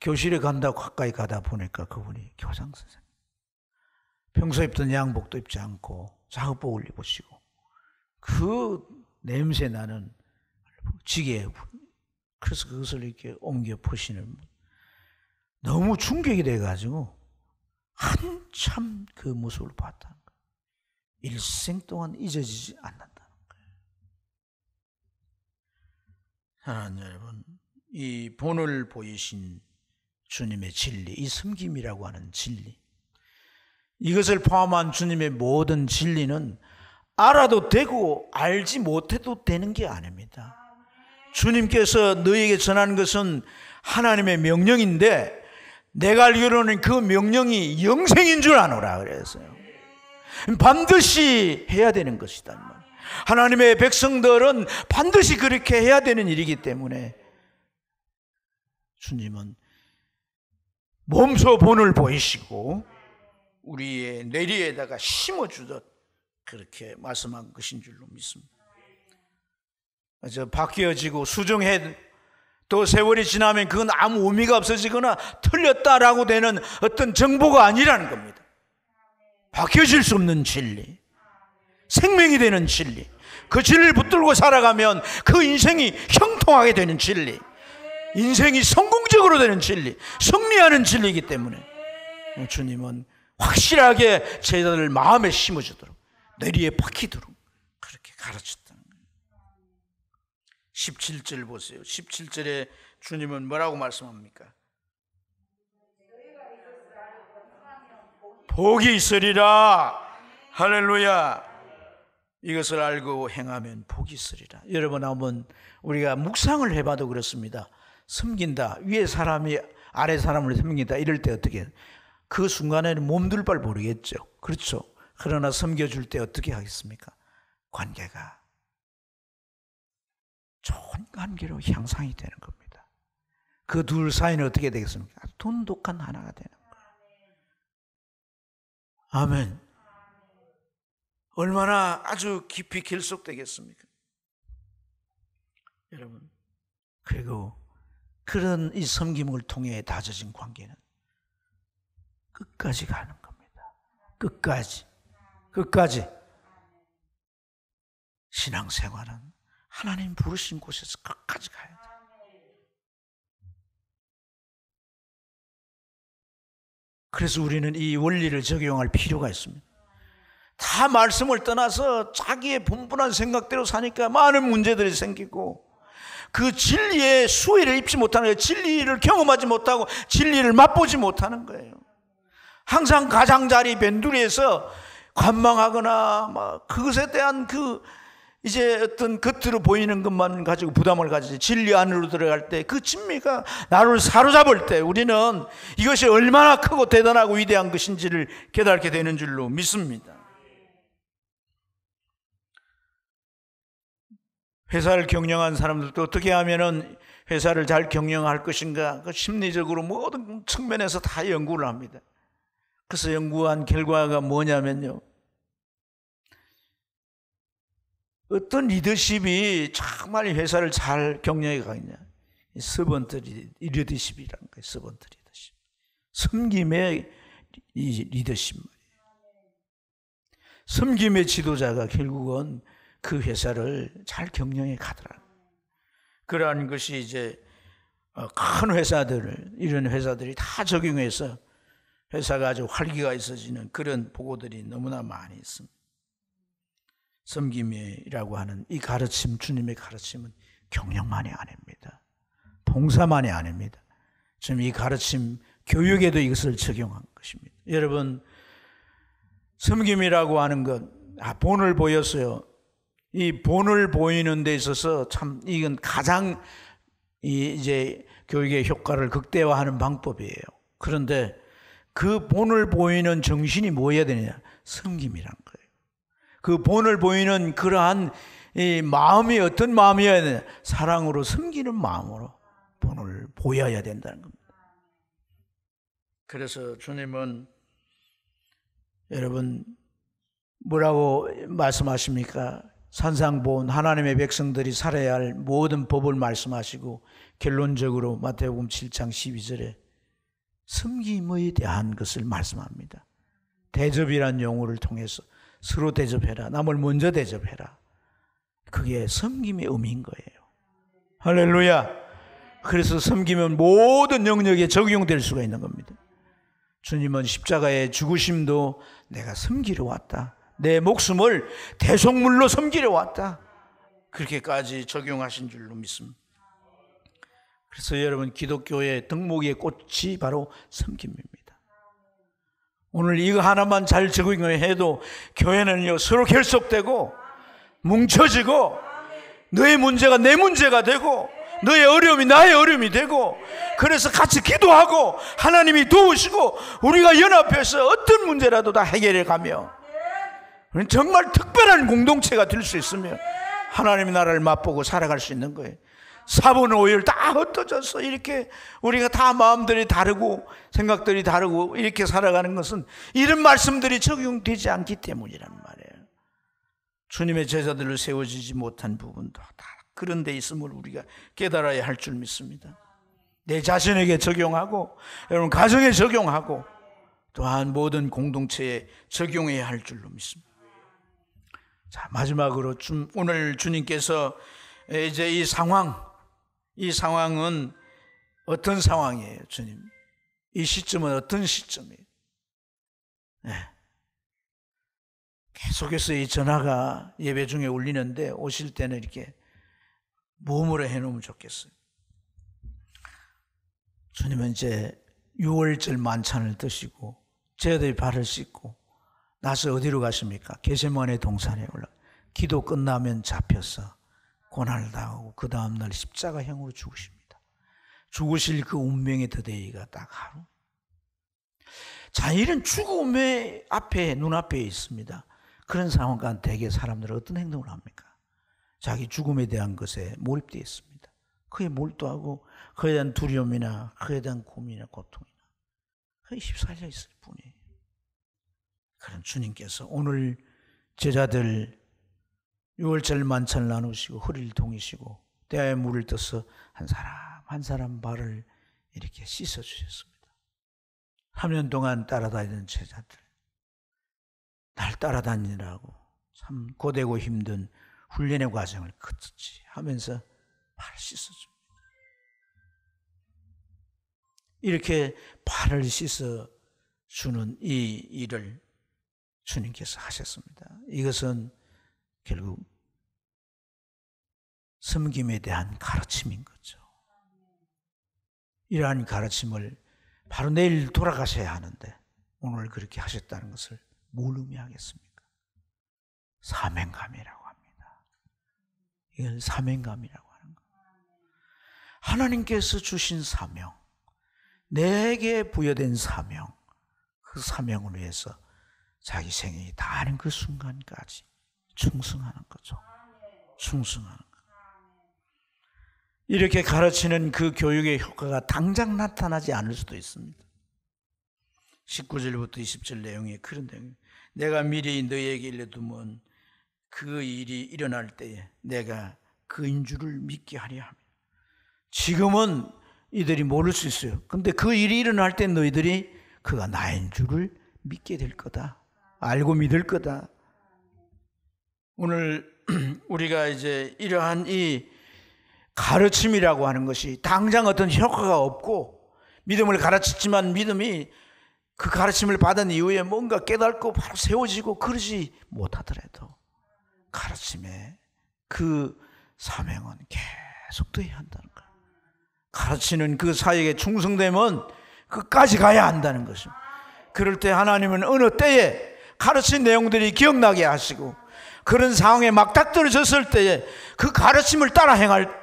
교실에 간다고 가까이 가다 보니까 그분이 교장 선생님. 평소에 입던 양복도 입지 않고 작업복을 입으시고 그 냄새 나는 지게, 그래서 그것을 이렇게 옮겨 푸시는, 너무 충격이 돼가지고 한참 그 모습을 봤다는 거예요. 일생 동안 잊어지지 않는다는 거예요. 사랑하는 여러분, 이 본을 보이신 주님의 진리, 이 섬김이라고 하는 진리, 이것을 포함한 주님의 모든 진리는 알아도 되고 알지 못해도 되는 게 아닙니다. 주님께서 너희에게 전하는 것은 하나님의 명령인데 내가 알기로는 그 명령이 영생인 줄 아노라 그랬어요. 반드시 해야 되는 것이다. 하나님의 백성들은 반드시 그렇게 해야 되는 일이기 때문에 주님은 몸소 본을 보이시고 우리의 뇌리에다가 심어주듯 그렇게 말씀한 것인 줄로 믿습니다. 바뀌어지고 수정해 또 세월이 지나면 그건 아무 의미가 없어지거나 틀렸다라고 되는 어떤 정보가 아니라는 겁니다. 바뀌어질 수 없는 진리, 생명이 되는 진리, 그 진리를 붙들고 살아가면 그 인생이 형통하게 되는 진리, 인생이 성공적으로 되는 진리, 승리하는 진리이기 때문에 주님은 확실하게 제자들 마음에 심어주도록 뇌리에 박히도록 그렇게 가르쳤다는 거예요. 17절 보세요. 17절에 주님은 뭐라고 말씀합니까? 복이 있으리라. 할렐루야. 이것을 알고 행하면 복이 있으리라. 여러분, 한번 우리가 묵상을 해봐도 그렇습니다. 섬긴다, 위에 사람이 아래 사람을 섬긴다, 이럴 때 어떻게 해요? 그 순간에는 몸둘 바를 모르겠죠. 그렇죠. 그러나 섬겨줄 때 어떻게 하겠습니까? 관계가 좋은 관계로 향상이 되는 겁니다. 그 둘 사이는 어떻게 되겠습니까? 돈독한 하나가 되는 거예요. 아멘. 얼마나 아주 깊이 결속되겠습니까? 여러분, 그리고 그런 이 섬김을 통해 다져진 관계는 끝까지 가는 겁니다. 끝까지. 신앙생활은 하나님 부르신 곳에서 끝까지 가야 돼요. 그래서 우리는 이 원리를 적용할 필요가 있습니다. 다 말씀을 떠나서 자기의 분분한 생각대로 사니까 많은 문제들이 생기고 그 진리의 수혜를 입지 못하는 거예요. 진리를 경험하지 못하고 진리를 맛보지 못하는 거예요. 항상 가장자리 변두리에서 관망하거나 막 그것에 대한 그 이제 어떤 겉으로 보이는 것만 가지고 부담을 가지지, 진리 안으로 들어갈 때 그 진미가 나를 사로잡을 때 우리는 이것이 얼마나 크고 대단하고 위대한 것인지를 깨닫게 되는 줄로 믿습니다. 회사를 경영한 사람들도 어떻게 하면은 회사를 잘 경영할 것인가, 그 심리적으로 모든 측면에서 다 연구를 합니다. 그래서 연구한 결과가 뭐냐면요, 어떤 리더십이 정말 회사를 잘 경영해 가겠냐, 서번트 리더십이라는 거예요. 서번트 리더십, 섬김의 이 리더십 말이에요. 섬김의 지도자가 결국은 그 회사를 잘 경영해 가더라. 그러한 것이 이제 큰 회사들, 이런 회사들이 다 적용해서 회사가 아주 활기가 있어지는 그런 보고들이 너무나 많이 있습니다. 섬김이라고 하는 이 가르침, 주님의 가르침은 경영만이 아닙니다. 봉사만이 아닙니다. 지금 이 가르침, 교육에도 이것을 적용한 것입니다. 여러분, 섬김이라고 하는 것, 본을 보였어요. 이 본을 보이는 데 있어서 참 이건 가장 이제 교육의 효과를 극대화하는 방법이에요. 그런데 그 본을 보이는 정신이 뭐여야 되느냐? 섬김이란 거예요. 그 본을 보이는 그러한 이 마음이 어떤 마음이어야 되느냐? 사랑으로 섬기는 마음으로 본을 보여야 된다는 겁니다. 그래서 주님은 여러분 뭐라고 말씀하십니까? 산상본 하나님의 백성들이 살아야 할 모든 법을 말씀하시고 결론적으로 마태복음 7장 12절에 섬김에 대한 것을 말씀합니다. 대접이란 용어를 통해서 서로 대접해라, 남을 먼저 대접해라. 그게 섬김의 의미인 거예요. 할렐루야. 그래서 섬기면 모든 영역에 적용될 수가 있는 겁니다. 주님은 십자가의 죽으심도 내가 섬기러 왔다, 내 목숨을 대속물로 섬기려 왔다, 그렇게까지 적용하신 줄로 믿습니다. 그래서 여러분, 기독교의 덕목의 꽃이 바로 섬김입니다. 오늘 이거 하나만 잘 적용해도 교회는요 서로 결속되고 뭉쳐지고 너의 문제가 내 문제가 되고 너의 어려움이 나의 어려움이 되고, 그래서 같이 기도하고 하나님이 도우시고 우리가 연합해서 어떤 문제라도 다 해결해 가며 정말 특별한 공동체가 될 수 있으며 하나님의 나라를 맛보고 살아갈 수 있는 거예요. 사분 오열 다 흩어져서 이렇게 우리가 다 마음들이 다르고 생각들이 다르고 이렇게 살아가는 것은 이런 말씀들이 적용되지 않기 때문이란 말이에요. 주님의 제자들을 세워지지 못한 부분도 다 그런 데 있음을 우리가 깨달아야 할 줄 믿습니다. 내 자신에게 적용하고 여러분 가정에 적용하고 또한 모든 공동체에 적용해야 할 줄로 믿습니다. 자, 마지막으로 오늘 주님께서 이제 이 상황은 어떤 상황이에요, 주님? 이 시점은 어떤 시점이에요? 네. 계속해서 이 전화가 예배 중에 울리는데 오실 때는 이렇게 모음으로 해놓으면 좋겠어요. 주님은 이제 6월절 만찬을 드시고 제자들이 발을 씻고 나서 어디로 가십니까? 겟세마네 동산에 올라 기도 끝나면 잡혀서 고난을 당하고 그 다음날 십자가형으로 죽으십니다. 죽으실 그 운명의 더데이가 딱 하루. 자, 이런 죽음의 앞에 눈앞에 있습니다. 그런 상황 가운데 대개 사람들은 어떤 행동을 합니까? 자기 죽음에 대한 것에 몰입되어 있습니다. 그에 몰두하고 그에 대한 두려움이나 그에 대한 고민이나 고통이나 그에 휩쓸려 있을 뿐이에요. 그런 주님께서 오늘 제자들 6월절 만찬을 나누시고 허리를 동이시고 대야에 물을 떠서 한 사람 한 사람 발을 이렇게 씻어주셨습니다. 3년 동안 따라다니던 제자들, 날 따라다니라고 참 고되고 힘든 훈련의 과정을 거쳤지 하면서 발을 씻어줍니다. 이렇게 발을 씻어주는 이 일을 주님께서 하셨습니다. 이것은 결국 섬김에 대한 가르침인 거죠. 이러한 가르침을 바로 내일 돌아가셔야 하는데 오늘 그렇게 하셨다는 것을 뭘 의미하겠습니까? 사명감이라고 합니다. 이건 사명감이라고 하는 거예요. 하나님께서 주신 사명, 내게 부여된 사명, 그 사명을 위해서 자기 생애가 다하는 그 순간까지 충성하는 거죠. 충성하는 거. 이렇게 가르치는 그 교육의 효과가 당장 나타나지 않을 수도 있습니다. 19절부터 20절 내용에 그런 내용이 내가 미리 너희에게 일러두면 그 일이 일어날 때에 내가 그인 줄을 믿게 하려 합니다. 지금은 이들이 모를 수 있어요. 근데 그 일이 일어날 때 너희들이 그가 나인 줄을 믿게 될 거다. 알고 믿을 거다. 오늘 우리가 이제 이러한 이 가르침이라고 하는 것이 당장 어떤 효과가 없고 믿음을 가르쳤지만 믿음이 그 가르침을 받은 이후에 뭔가 깨닫고 바로 세워지고 그러지 못하더라도 가르침의 그 사명은 계속돼야 한다는 거예요. 가르치는 그 사역에 충성되면 끝까지 가야 한다는 것입니다. 그럴 때 하나님은 어느 때에 가르친 내용들이 기억나게 하시고 그런 상황에 막닥떨어졌을 때에 그 가르침을 따라 행할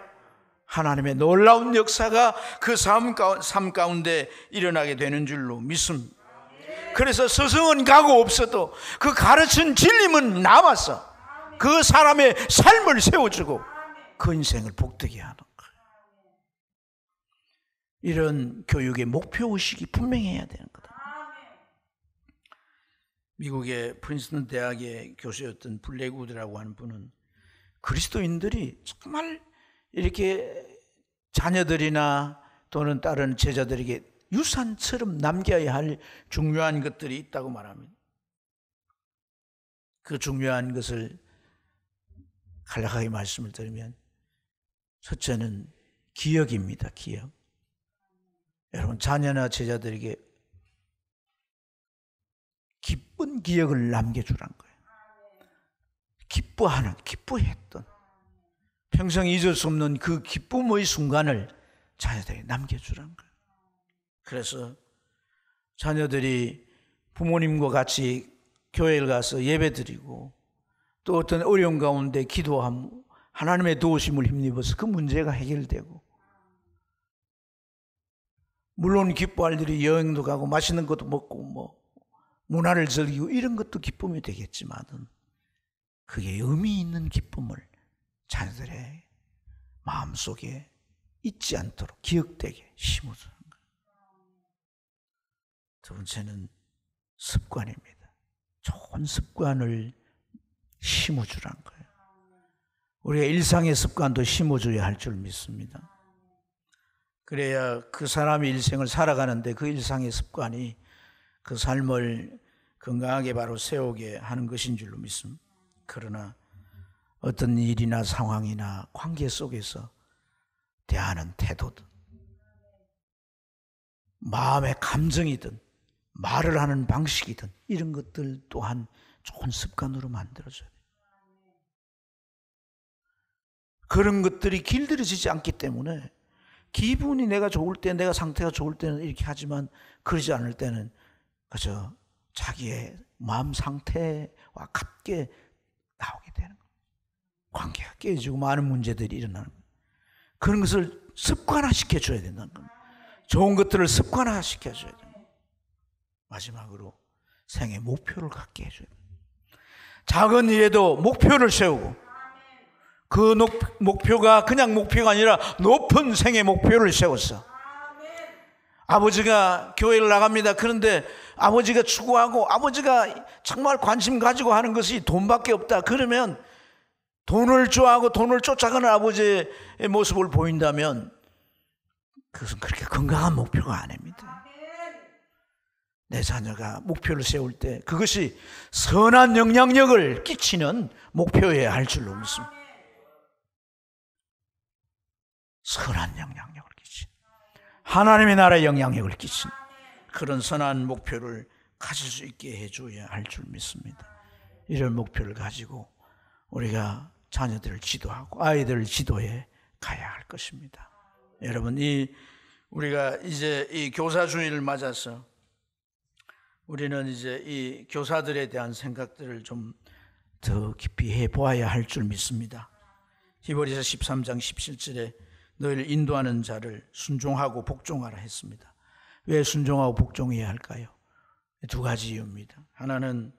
하나님의 놀라운 역사가 그 삶 가운데 일어나게 되는 줄로 믿습니다. 그래서 스승은 가고 없어도 그 가르친 진리는 남아서 그 사람의 삶을 세워주고 그 인생을 복되게 하는 거예요. 이런 교육의 목표의식이 분명해야 되는 거다. 미국의 프린스턴 대학의 교수였던 블랙우드라고 하는 분은 그리스도인들이 정말 이렇게 자녀들이나 또는 다른 제자들에게 유산처럼 남겨야 할 중요한 것들이 있다고 말합니다. 그 중요한 것을 간략하게 말씀을 드리면 첫째는 기억입니다. 기억. 여러분 자녀나 제자들에게 기쁜 기억을 남겨주란 거예요. 기뻐했던 평생 잊을 수 없는 그 기쁨의 순간을 자녀들에게 남겨주란 거예요. 그래서 자녀들이 부모님과 같이 교회를 가서 예배드리고 또 어떤 어려운 가운데 기도하고 하나님의 도우심을 힘입어서 그 문제가 해결되고 물론 기뻐할 일이 여행도 가고 맛있는 것도 먹고 뭐 문화를 즐기고 이런 것도 기쁨이 되겠지만은 그게 의미 있는 기쁨을 자녀들에게 마음속에 잊지 않도록 기억되게 심어주는 거예요. 두 번째는 습관입니다. 좋은 습관을 심어주란 거예요. 우리가 일상의 습관도 심어줘야 할 줄 믿습니다. 그래야 그 사람의 일생을 살아가는데 그 일상의 습관이 그 삶을 건강하게 바로 세우게 하는 것인 줄로 믿습니다. 그러나 어떤 일이나 상황이나 관계 속에서 대하는 태도든 마음의 감정이든 말을 하는 방식이든 이런 것들 또한 좋은 습관으로 만들어줘야 돼요. 그런 것들이 길들여지지 않기 때문에 기분이 내가 좋을 때, 내가 상태가 좋을 때는 이렇게 하지만 그러지 않을 때는 그저 자기의 마음 상태와 같게 나오게 되는 거예요. 관계가 깨지고 많은 문제들이 일어나는 거예요. 그런 것을 습관화시켜줘야 된다는 겁니다. 좋은 것들을 습관화시켜줘야 됩니다. 마지막으로 생애 목표를 갖게 해줘야 됩니다. 작은 일에도 목표를 세우고 그 목표가 그냥 목표가 아니라 높은 생애 목표를 세웠어. 아버지가 교회를 나갑니다. 그런데 아버지가 추구하고 아버지가 정말 관심 가지고 하는 것이 돈밖에 없다. 그러면 돈을 좋아하고 돈을 쫓아가는 아버지의 모습을 보인다면 그것은 그렇게 건강한 목표가 아닙니다. 내 자녀가 목표를 세울 때 그것이 선한 영향력을 끼치는 목표여야 할 줄로 믿습니다. 선한 영향력을 끼치는, 하나님의 나라의 영향력을 끼치는 그런 선한 목표를 가질 수 있게 해줘야 할 줄 믿습니다. 이런 목표를 가지고 우리가 자녀들을 지도하고 아이들을 지도해 가야 할 것입니다. 여러분, 우리가 이제 이 교사주일을 맞아서 우리는 이제 이 교사들에 대한 생각들을 좀 더 깊이 해보아야 할 줄 믿습니다. 히브리서 13장 17절에 너희를 인도하는 자를 순종하고 복종하라 했습니다. 왜 순종하고 복종해야 할까요? 두 가지 이유입니다. 하나는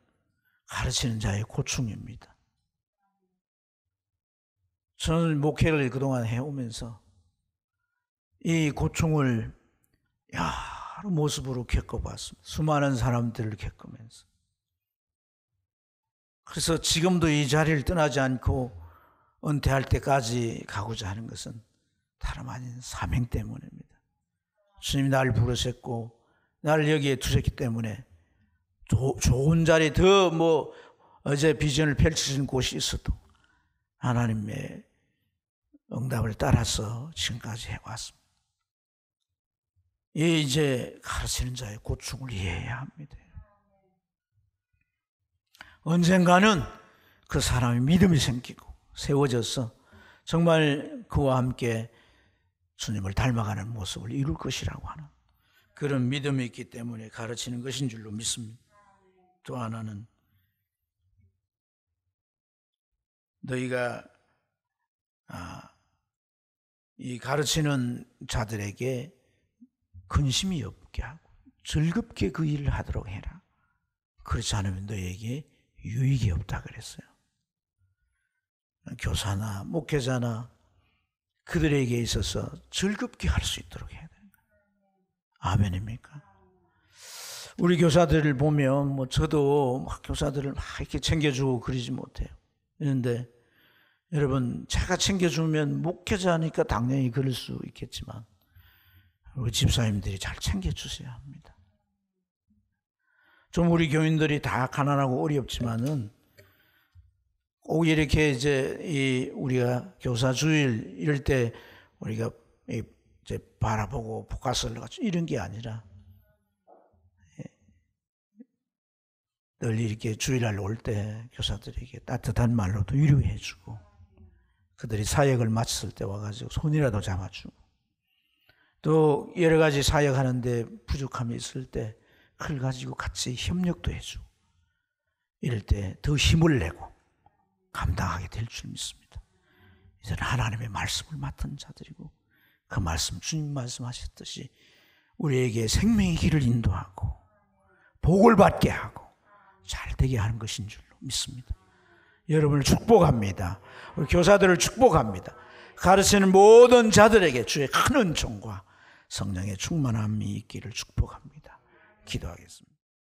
가르치는 자의 고충입니다. 저는 목회를 그동안 해오면서 이 고충을 여러 모습으로 겪어봤습니다. 수많은 사람들을 겪으면서. 그래서 지금도 이 자리를 떠나지 않고 은퇴할 때까지 가고자 하는 것은 다름 아닌 사명 때문입니다. 주님이 나를 부르셨고 나를 여기에 두셨기 때문에 좋은 자리 더 어제 비전을 펼치신 곳이 있어도 하나님의 응답을 따라서 지금까지 해왔습니다. 이제 가르치는 자의 고충을 이해해야 합니다. 언젠가는 그 사람의 믿음이 생기고 세워져서 정말 그와 함께 주님을 닮아가는 모습을 이룰 것이라고 하는 그런 믿음이 있기 때문에 가르치는 것인 줄로 믿습니다. 또 하나는 너희가 이 가르치는 자들에게 근심이 없게 하고 즐겁게 그 일을 하도록 해라. 그렇지 않으면 너희에게 유익이 없다 그랬어요. 교사나 목회자나 그들에게 있어서 즐겁게 할 수 있도록 해야 되는 거예요. 아멘입니까? 우리 교사들을 보면 저도 교사들을 막 이렇게 챙겨주고 그러지 못해요. 그런데 여러분, 제가 챙겨주면 목회자니까 당연히 그럴 수 있겠지만 우리 집사님들이 잘 챙겨주셔야 합니다. 좀 우리 교인들이 다 가난하고 어렵지만은 꼭 이렇게 이제 우리가 교사주일 이럴 때 우리가 이제 바라보고 포커스를 갖추 이런 게 아니라 늘 이렇게 주일날 올 때 교사들에게 따뜻한 말로도 위로해주고 그들이 사역을 마쳤을 때 와가지고 손이라도 잡아주고 또 여러 가지 사역하는데 부족함이 있을 때 그걸 가지고 같이 협력도 해주고 이럴 때 더 힘을 내고 감당하게 될 줄 믿습니다. 이제는 하나님의 말씀을 맡은 자들이고 그 말씀, 주님 말씀하셨듯이 우리에게 생명의 길을 인도하고 복을 받게 하고 잘 되게 하는 것인 줄로 믿습니다. 여러분을 축복합니다. 우리 교사들을 축복합니다. 가르치는 모든 자들에게 주의 큰 은총과 성령의 충만함이 있기를 축복합니다. 기도하겠습니다.